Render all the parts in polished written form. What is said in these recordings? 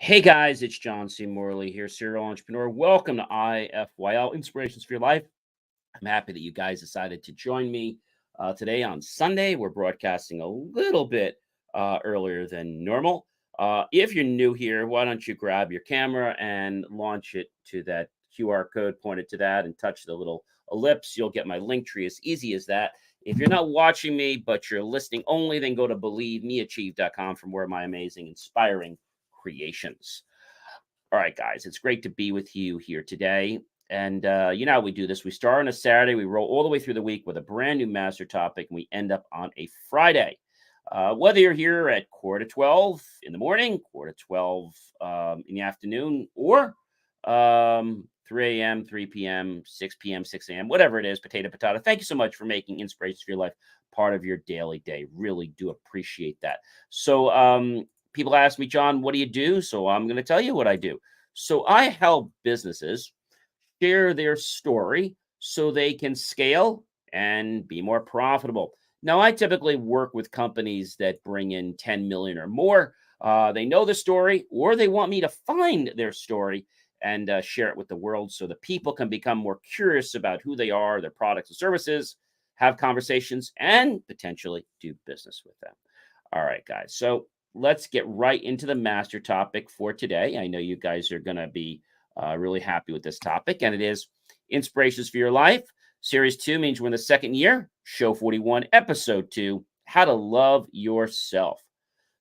Hey guys, it's John C. Morley here, serial entrepreneur. Welcome to IFYL Inspirations for Your Life. I'm happy that you guys decided to join me today on Sunday. We're broadcasting a little bit earlier than normal. If you're new here, why don't you grab your camera and launch it to that QR code, point it to that, and touch the little ellipse. You'll get my link tree as easy as that. If you're not watching me, but you're listening only, then go to believemeachieve.com for more of my amazing, inspiring creations. All right, guys, it's great to be with you here today. And you know how we do this. We start on a Saturday, we roll all the way through the week with a brand new master topic, and we end up on a Friday. Whether you're here at quarter to 12 in the morning, quarter to 12 in the afternoon, or 3 a.m., 3 p.m., 6 p.m., 6 a.m., whatever it is, potato. Thank you so much for making Inspiration for Your Life part of your daily day. Really do appreciate that. So, people ask me, John, what do you do? So I'm going to tell you what I do. So I help businesses share their story so they can scale and be more profitable. Now, I typically work with companies that bring in 10 million or more. They know the story, or they want me to find their story and share it with the world so the people can become more curious about who they are, their products and services, have conversations, and potentially do business with them. All right, guys. So let's get right into the master topic for today. I know you guys are going to be really happy with this topic, and it is Inspirations for Your Life. Series 2 means we're in the second year. Show 41, Episode 2, How to Love Yourself.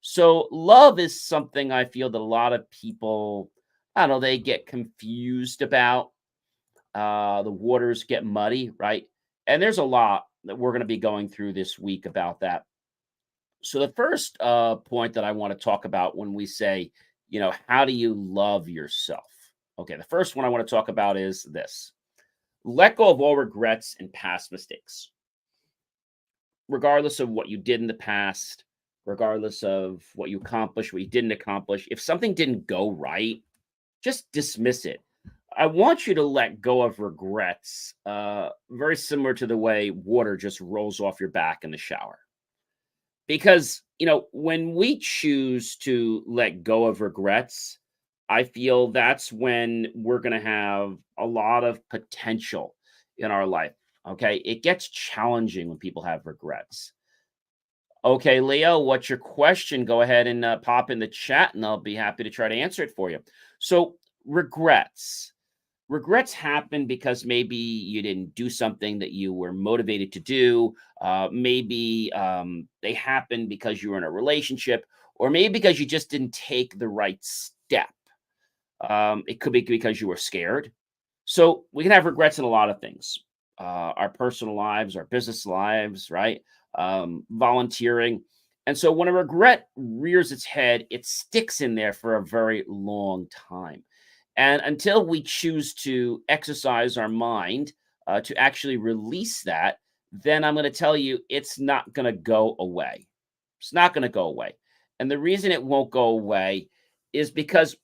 So love is something I feel that a lot of people, I don't know, they get confused about. The waters get muddy, right? And there's a lot that we're going to be going through this week about that. So the first point that I want to talk about when we say, how do you love yourself? Okay, the first one I want to talk about is this: let go of all regrets and past mistakes, regardless of what you did in the past, regardless of what you accomplished, what you didn't accomplish. If something didn't go right, just dismiss it. I want you to let go of regrets, very similar to the way water just rolls off your back in the shower. Because, when we choose to let go of regrets, I feel that's when we're going to have a lot of potential in our life. Okay. It gets challenging when people have regrets. Okay, Leo, what's your question? Go ahead and pop in the chat, and I'll be happy to try to answer it for you. So, regrets. Regrets happen because maybe you didn't do something that you were motivated to do. Maybe they happen because you were in a relationship, or maybe because you just didn't take the right step. It could be because you were scared. So we can have regrets in a lot of things, our personal lives, our business lives, right? Volunteering. And so when a regret rears its head, it sticks in there for a very long time. And until we choose to exercise our mind to actually release that, then I'm going to tell you it's not going to go away. It's not going to go away. And the reason it won't go away is because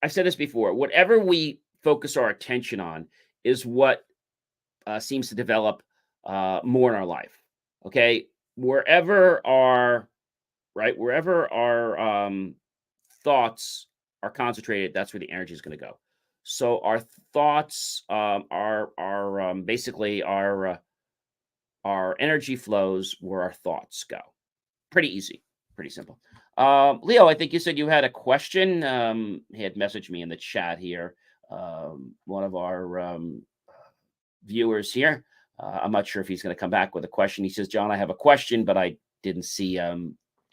I said this before: whatever we focus our attention on is what seems to develop more in our life. Okay. Wherever our thoughts are concentrated, that's where the energy is going to go. So our thoughts are basically our energy flows where our thoughts go. Pretty easy, pretty simple. Leo, I think you said you had a question. He had messaged me in the chat here. One of our viewers here. I'm not sure if he's going to come back with a question. He says, John, I have a question, but I didn't see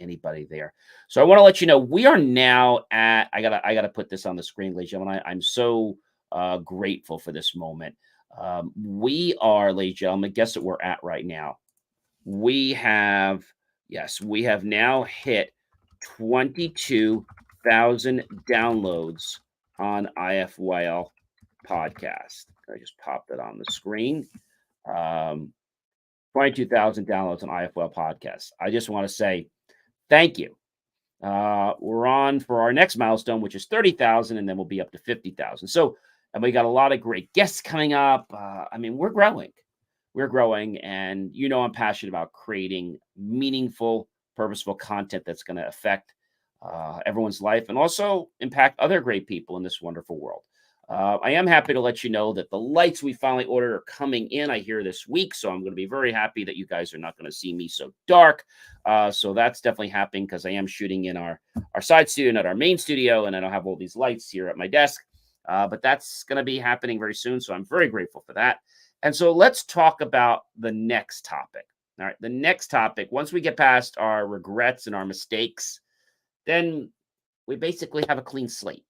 anybody there. So I want to let you know we are now at, I gotta put this on the screen, ladies and gentlemen. I'm so grateful for this moment. We are, ladies and gentlemen, guess what we're at right now? We have now hit 22,000 downloads on IFYL podcast. I just popped it on the screen. 22,000 downloads on IFL podcast. I just want to say thank you. We're on for our next milestone, which is 30,000, and then we'll be up to 50,000. So, and we got a lot of great guests coming up. We're growing. We're growing, and I'm passionate about creating meaningful, purposeful content that's going to affect everyone's life and also impact other great people in this wonderful world. I am happy to let you know that the lights we finally ordered are coming in, I hear, this week. So I'm going to be very happy that you guys are not going to see me so dark. So that's definitely happening because I am shooting in our side studio, not our main studio, and I don't have all these lights here at my desk. But that's going to be happening very soon. So I'm very grateful for that. And so let's talk about the next topic. All right. The next topic, once we get past our regrets and our mistakes, then we basically have a clean slate.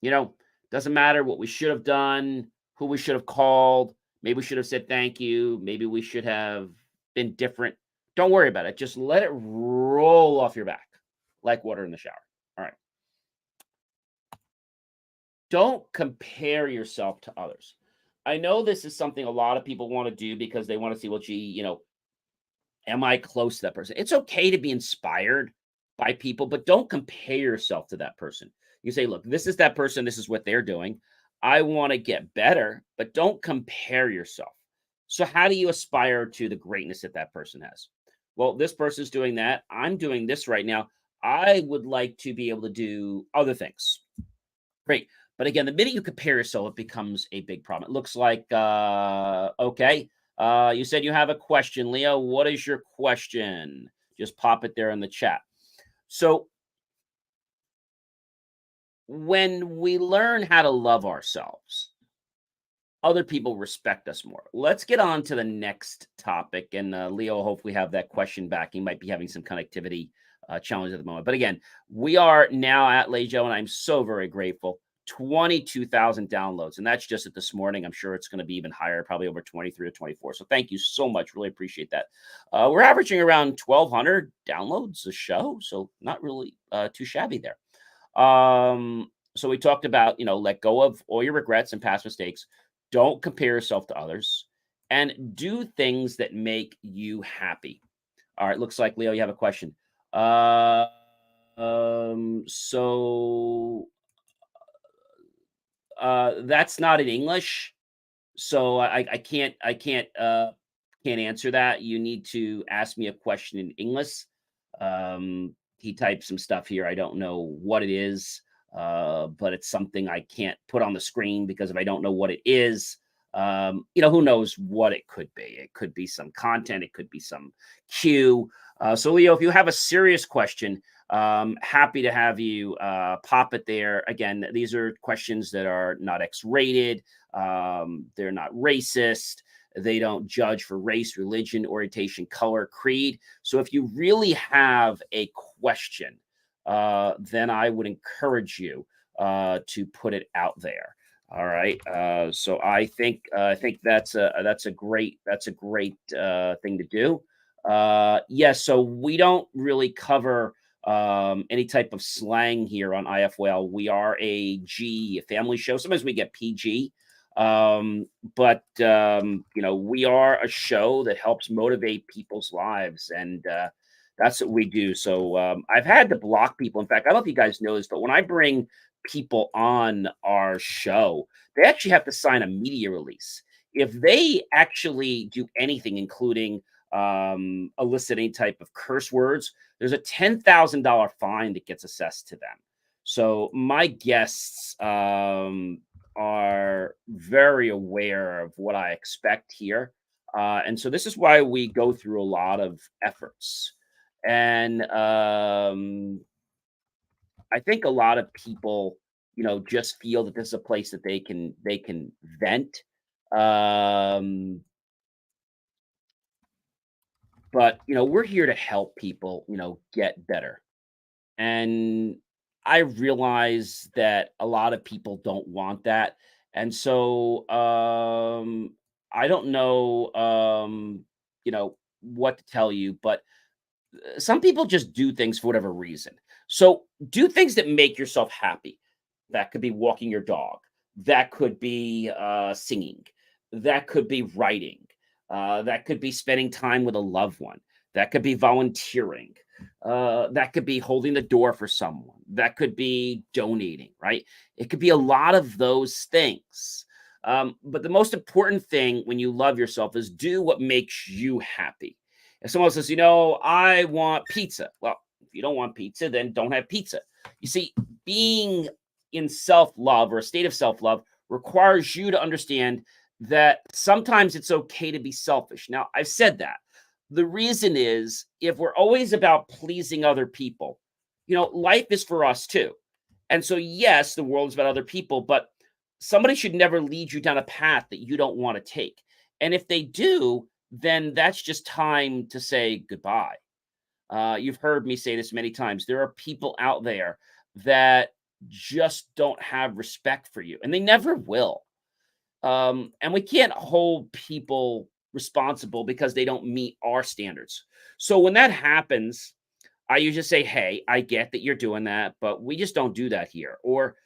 You know, doesn't matter what we should have done, who we should have called. Maybe we should have said thank you. Maybe we should have been different. Don't worry about it. Just let it roll off your back like water in the shower. All right. Don't compare yourself to others. I know this is something a lot of people want to do because they want to see, well, gee, am I close to that person? It's okay to be inspired by people, but don't compare yourself to that person. You say, look, this is that person, this is what they're doing. I want to get better, but don't compare yourself. So, how do you aspire to the greatness that that person has? Well, this person's doing that. I'm doing this right now. I would like to be able to do other things. Great. But again, the minute you compare yourself, it becomes a big problem. It looks like, okay. You said you have a question, Leo. What is your question? Just pop it there in the chat. So, when we learn how to love ourselves, other people respect us more. Let's get on to the next topic. And Leo, hopefully, have that question back. He might be having some connectivity challenge at the moment. But again, we are now at Lejo, and I'm so very grateful. 22,000 downloads. And that's just at this morning. I'm sure it's going to be even higher, probably over 23 or 24. So thank you so much. Really appreciate that. We're averaging around 1,200 downloads a show. So not really too shabby there. So we talked about, let go of all your regrets and past mistakes. Don't compare yourself to others and do things that make you happy. All right. Looks like Leo, you have a question. So that's not in English, so I can't answer that. You need to ask me a question in English. He typed some stuff here. I don't know what it is, but it's something I can't put on the screen because if I don't know what it is, who knows what it could be? It could be some content. It could be some cue. So Leo, if you have a serious question, happy to have you pop it there. Again, these are questions that are not X-rated. They're not racist. They don't judge for race, religion, orientation, color, creed. So if you really have a question, then I would encourage you to put it out there. All right. So I think that's a great thing to do. Yes. So we don't really cover any type of slang here on IFWL. We are a family show. Sometimes we get PG, but we are a show that helps motivate people's lives, and that's what we do. So I've had to block people. In fact, I don't know if you guys know this, but when I bring people on our show, they actually have to sign a media release. If they actually do anything, including elicit any type of curse words, there's a $10,000 fine that gets assessed to them. So my guests are very aware of what I expect here. And so this is why we go through a lot of efforts. And I think a lot of people, just feel that this is a place that they can vent. Um, but we're here to help people, get better. And I realize that a lot of people don't want that. And so I don't know what to tell you, but some people just do things for whatever reason. So do things that make yourself happy. That could be walking your dog. That could be singing. That could be writing. That could be spending time with a loved one. That could be volunteering. That could be holding the door for someone. That could be donating, right? It could be a lot of those things. But the most important thing when you love yourself is do what makes you happy. If someone says, I want pizza. Well, If you don't want pizza, then don't have pizza. You see, being in self love or a state of self love requires you to understand that sometimes it's okay to be selfish. Now, I've said that. The reason is if we're always about pleasing other people, life is for us too. And so, yes, the world is about other people, but somebody should never lead you down a path that you don't want to take. And if they do, then that's just time to say goodbye. You've heard me say this many times. There are people out there that just don't have respect for you, and they never will. And we can't hold people responsible because they don't meet our standards. So when that happens, I usually say, "Hey, I get that you're doing that, but we just don't do that here." Or,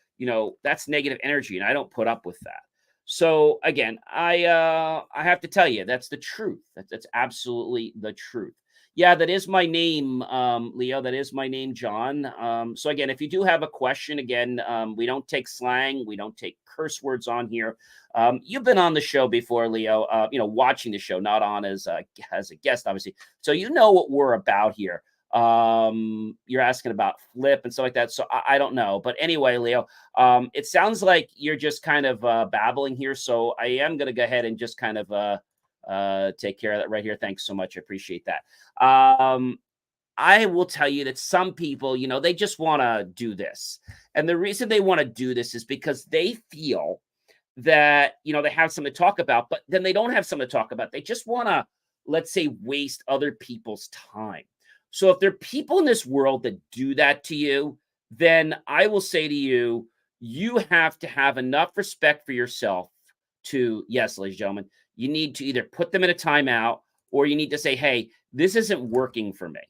that's negative energy, and I don't put up with that. So again, I have to tell you, that's the truth. That's absolutely the truth. Yeah, that is my name, Leo. That is my name, John. So again, if you do have a question, again, we don't take slang, we don't take curse words on here. You've been on the show before, Leo. Watching the show, not on as a guest, obviously. So you know what we're about here. You're asking about flip and stuff like that. So I don't know. But anyway, Leo, it sounds like you're just kind of babbling here. So I am going to go ahead and just kind of take care of that right here. Thanks so much. I appreciate that. I will tell you that some people, they just want to do this. And the reason they want to do this is because they feel that, they have something to talk about, but then they don't have something to talk about. They just want to, let's say, waste other people's time. So if there are people in this world that do that to you, then I will say to you, you have to have enough respect for yourself to, yes, ladies and gentlemen, you need to either put them in a timeout or you need to say, hey, this isn't working for me.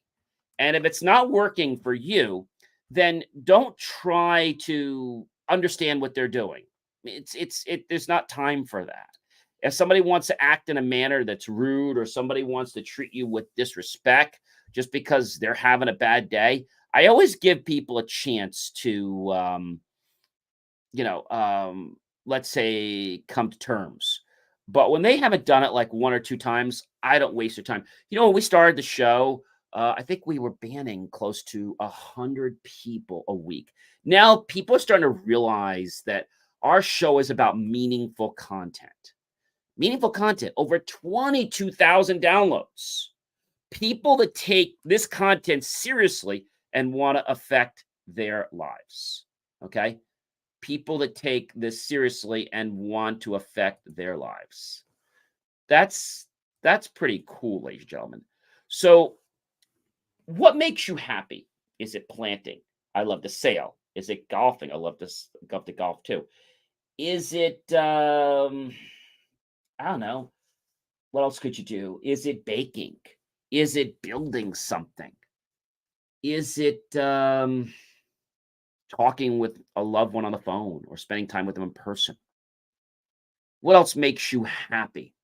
And if it's not working for you, then don't try to understand what they're doing. There's not time for that. If somebody wants to act in a manner that's rude or somebody wants to treat you with disrespect just because they're having a bad day, I always give people a chance to, let's say, come to terms. But when they haven't done it like one or two times, I don't waste their time. When we started the show, I think we were banning close to 100 people a week. Now people are starting to realize that our show is about meaningful content. Meaningful content, over 22,000 downloads. People that take this content seriously and want to affect their lives. Okay? People that take this seriously and want to affect their lives. That's pretty cool, ladies and gentlemen. So, what makes you happy? Is it planting? I love to sail. Is it golfing? I love to golf too. Is it I don't know. What else could you do? Is it baking? Is it building something? Is it talking with a loved one on the phone or spending time with them in person? What else makes you happy?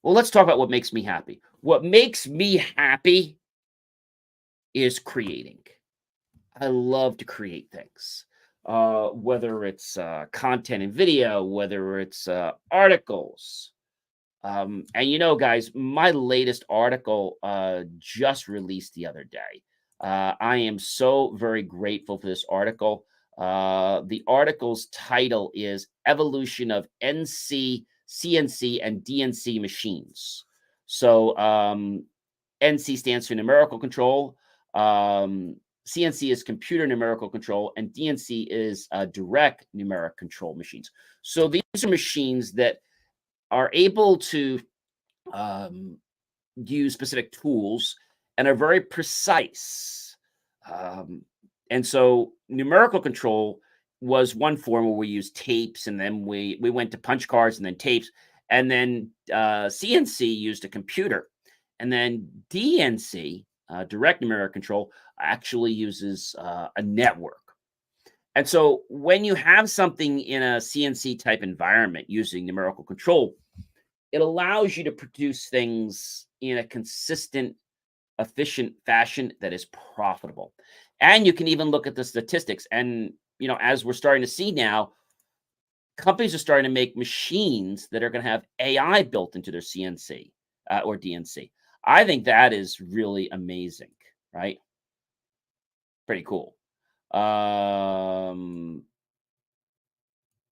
Well, let's talk about what makes me happy. What makes me happy is creating. I love to create things, whether it's content and video, whether it's articles. And guys, my latest article just released the other day. I am so very grateful for this article. The article's title is Evolution of NC, CNC, and DNC Machines. So NC stands for numerical control. CNC is computer numerical control, and DNC is direct numeric control machines. So these are machines that are able to use specific tools and are very precise. And so numerical control was one form where we used tapes, and then we went to punch cards and then tapes, and then CNC used a computer, and then DNC, direct numeric control, actually uses a network. And so when you have something in a CNC type environment using numerical control, it allows you to produce things in a consistent, efficient fashion that is profitable. And you can even look at the statistics. And, as we're starting to see now, companies are starting to make machines that are going to have AI built into their CNC or DNC. I think that is really amazing, right? Pretty cool. Um,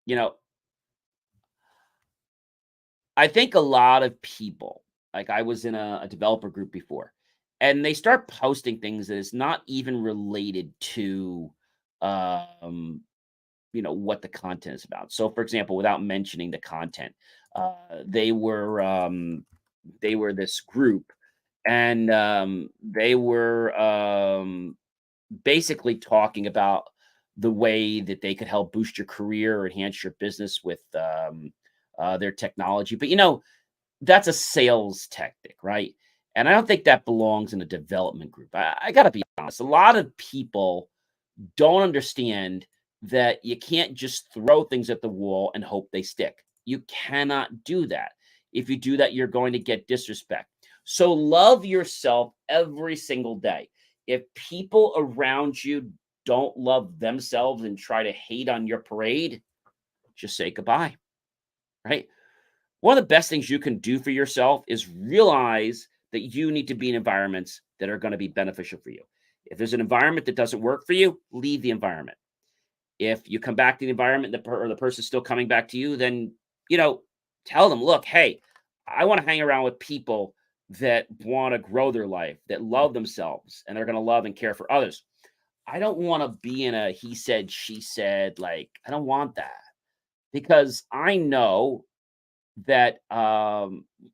you know, I think a lot of people, like I was in a developer group before, and they start posting things that is not even related to, um, what the content is about. So, for example, without mentioning the content, uh, they were they were this group, and they were basically talking about the way that they could help boost your career or enhance your business with their technology. But that's a sales tactic, right? And I don't think that belongs in a development group. I got to be honest. A lot of people don't understand that you can't just throw things at the wall and hope they stick. You cannot do that. If you do that, you're going to get disrespect. So love yourself every single day. If people around you don't love themselves and try to hate on your parade, just say goodbye, right? One of the best things you can do for yourself is realize that you need to be in environments that are going to be beneficial for you. If there's an environment that doesn't work for you, leave the environment. If you come back to the environment, or the person's still coming back to you, then, you know, tell them, look, hey, I want to hang around with people that want to grow their life, that love themselves, and they're going to love and care for others. I don't want to be in a he said, she said, like, I don't want that because I know that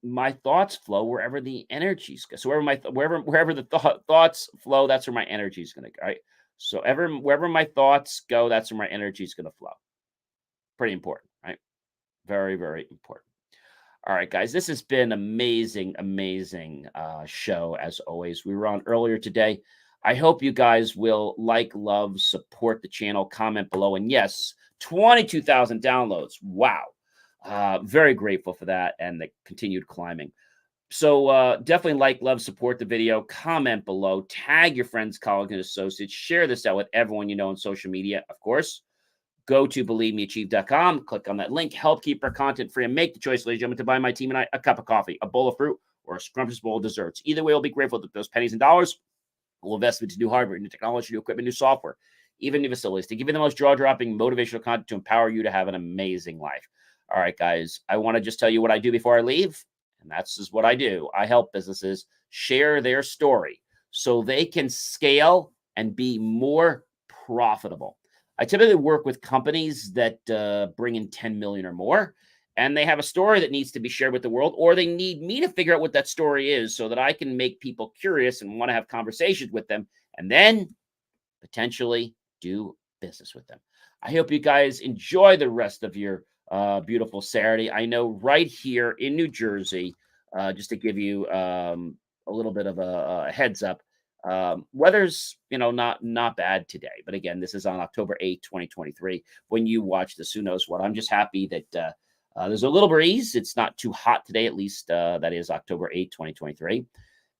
my thoughts flow wherever the energies go. So wherever the thoughts flow, that's where my energy is going to go. Right. So wherever my thoughts go, that's where my energy is going to flow. Pretty important, right? Very, very important. All right, guys, this has been amazing, amazing show as always. We were on earlier today. I hope you guys will like, love, support the channel, comment below, and yes, 22,000 downloads. Wow. Very grateful for that and the continued climbing. So definitely like, love, support the video, comment below, tag your friends, colleagues, and associates, share this out with everyone you know on social media, of course. Go to believemeachieve.com, click on that link, help keep our content free, and make the choice, ladies and gentlemen, to buy my team and I a cup of coffee, a bowl of fruit, or a scrumptious bowl of desserts. Either way, we'll be grateful that those pennies and dollars will invest into new hardware, new technology, new equipment, new software, even new facilities to give you the most jaw-dropping motivational content to empower you to have an amazing life. All right, guys, I want to just tell you what I do before I leave, and that's just what I do. I help businesses share their story so they can scale and be more profitable. I typically work with companies that bring in 10 million or more, and they have a story that needs to be shared with the world, or they need me to figure out what that story is so that I can make people curious and want to have conversations with them, and then potentially do business with them. I hope you guys enjoy the rest of your beautiful Saturday. I know right here in New Jersey, just to give you a little bit of a heads up, weather's not bad today. But again, this is on October 8th, 2023. When you watch this, who knows what? I'm just happy that there's a little breeze. It's not too hot today, at least that is October 8th, 2023.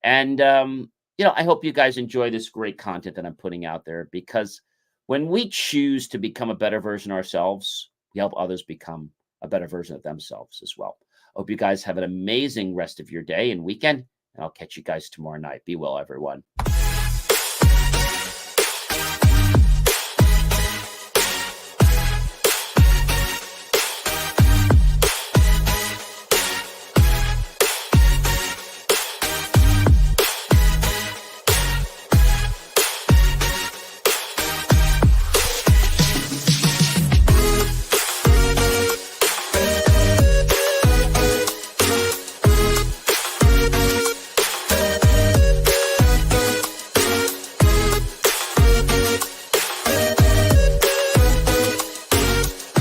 And I hope you guys enjoy this great content that I'm putting out there, because when we choose to become a better version of ourselves, we help others become a better version of themselves as well. Hope you guys have an amazing rest of your day and weekend, and I'll catch you guys tomorrow night. Be well, everyone.